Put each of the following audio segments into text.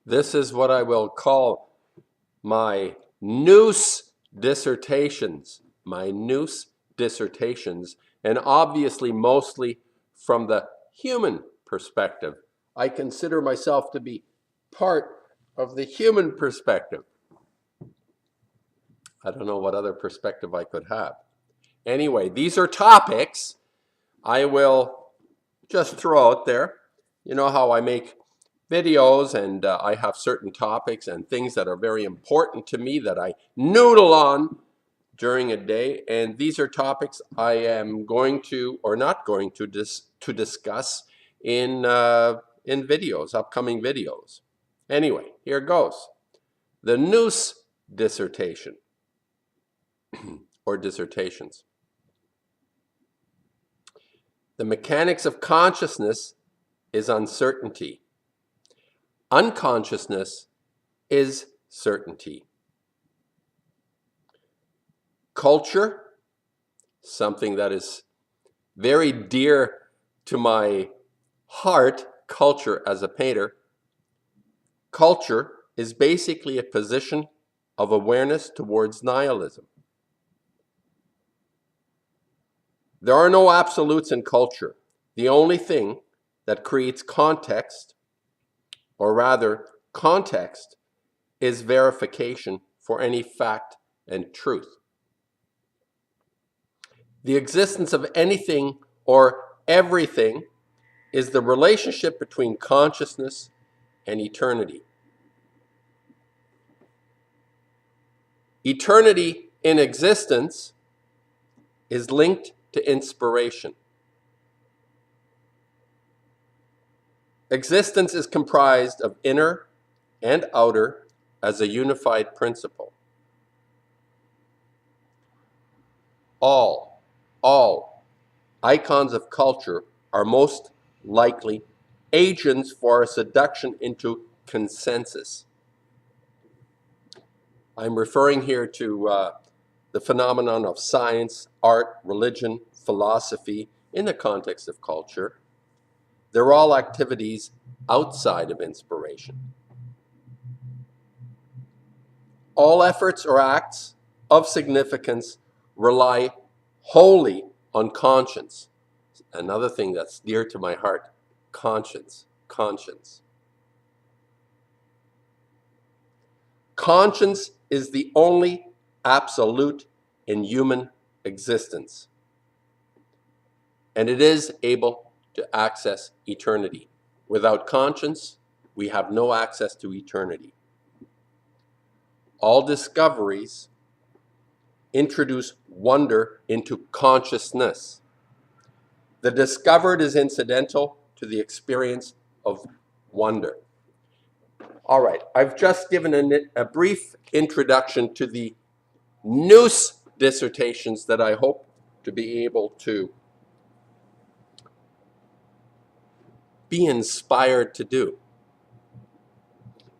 This is what I will call my NOOSE dissertations. My NOOSE dissertations, and obviously mostly from the human perspective. I consider myself to be part of the human perspective. I don't know what other perspective I could have. Anyway, these are topics I will just throw out there. You know how I make videos and I have certain topics and things that are very important to me that I noodle on during a day, and these are topics I am going to or not going to discuss in videos, upcoming videos. Anyway, here goes. The NOOSE dissertation or dissertations. The mechanics of consciousness is uncertainty. Unconsciousness is certainty. Culture, something that is very dear to my heart, culture as a painter. Culture is basically a position of awareness towards nihilism. There are no absolutes in culture. The only thing that creates context, or rather context, is verification for any fact and truth. The existence of anything or everything is the relationship between consciousness and eternity. Eternity in existence is linked to inspiration. Existence is comprised of inner and outer as a unified principle. All icons of culture are most likely agents for a seduction into consensus. I'm referring here to the phenomenon of science, art, religion, philosophy in the context of culture. They're all activities outside of inspiration. All efforts or acts of significance rely wholly on conscience. Another thing that's dear to my heart, conscience. Conscience is the only absolute in human existence, and it is able to access eternity. Without conscience, we have no access to eternity. All discoveries introduce wonder into consciousness. The discovered is incidental to the experience of wonder. All right, I've just given a brief introduction to the NOOSE dissertations that I hope to be able to be inspired to do.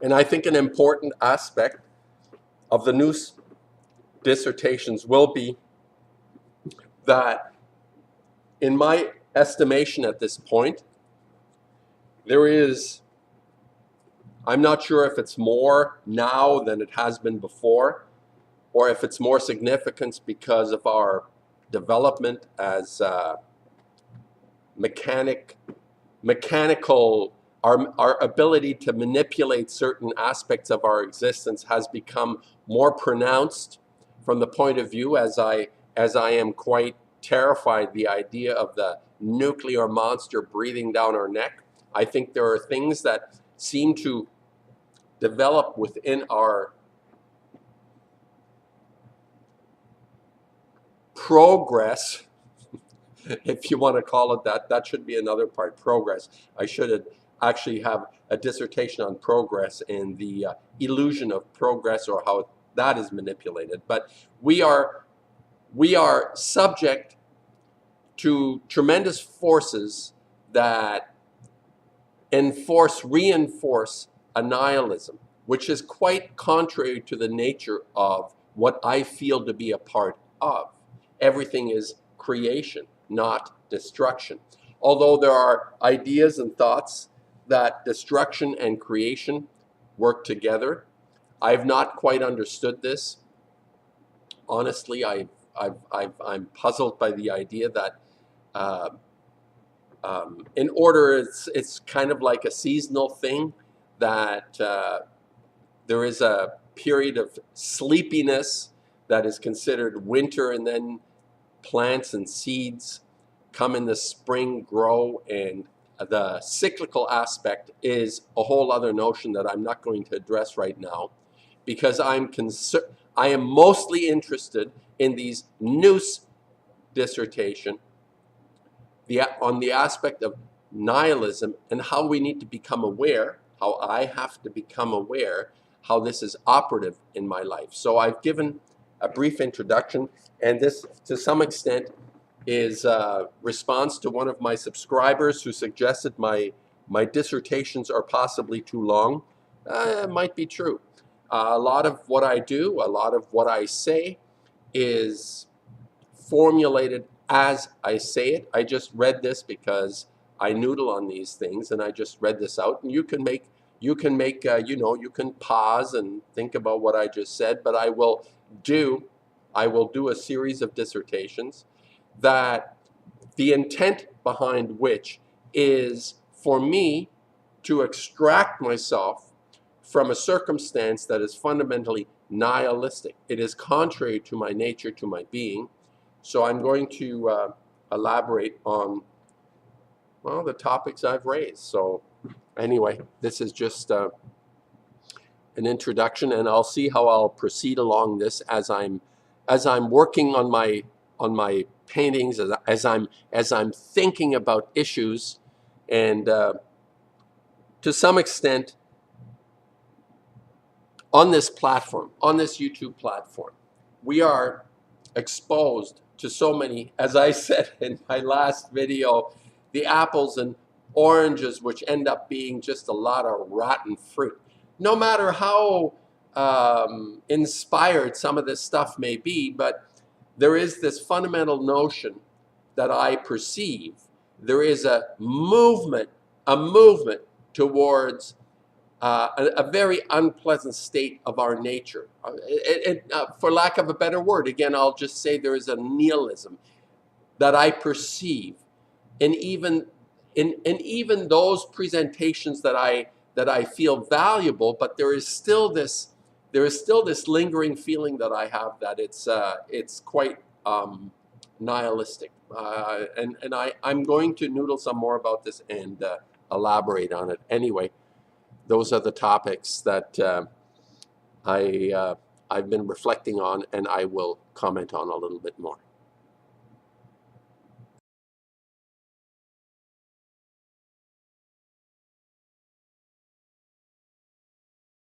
And I think an important aspect of the NOOSE dissertations will be that, in my estimation at this point, there is, I'm not sure if it's more now than it has been before, or if it's more significant because of our development as mechanical, our ability to manipulate certain aspects of our existence has become more pronounced from the point of view as I am quite terrified the idea of the nuclear monster breathing down our neck. I think there are things that seem to develop within our progress, if you want to call it that. That should be another part, progress. I should actually have a dissertation on progress and the illusion of progress, or how that is manipulated. But we are subject to tremendous forces that reinforce a nihilism, which is quite contrary to the nature of what I feel to be a part of. Everything is creation, not destruction. Although there are ideas and thoughts that destruction and creation work together. I've not quite understood this. Honestly, I'm puzzled by the idea that uh, in order, it's kind of like a seasonal thing, that there is a period of sleepiness that is considered winter, and then plants and seeds come in the spring, grow, and the cyclical aspect is a whole other notion that I'm not going to address right now, because I am mostly interested in these NOOSE dissertation on the aspect of nihilism, and how we need to become aware, how I have to become aware, how this is operative in my life. So I've given a brief introduction, and this, to some extent, is a response to one of my subscribers who suggested my dissertations are possibly too long. It might be true. A lot of what I do, a lot of what I say is formulated as I say it. I just read this because I noodle on these things, and I just read this out. And you can make you know, you can pause and think about what I just said. But I will do a series of dissertations that the intent behind which is for me to extract myself from a circumstance that is fundamentally nihilistic. It is contrary to my nature, to my being. So I'm going to elaborate on, well, the topics I've raised. So anyway, this is just an introduction, and I'll see how I'll proceed along this as I'm working on my paintings, as I'm thinking about issues, and to some extent on this platform, on this YouTube platform, we are exposed to so many, as I said in my last video, the apples and oranges, which end up being just a lot of rotten fruit. No matter how inspired some of this stuff may be, but there is this fundamental notion that I perceive. There is a movement towards a very unpleasant state of our nature. For lack of a better word, again, I'll just say there is a nihilism that I perceive, and even those presentations that I feel valuable, but there is still this lingering feeling that I have that it's quite nihilistic, and I'm going to noodle some more about this and elaborate on it. Anyway, those are the topics that I've been reflecting on, and I will comment on a little bit more.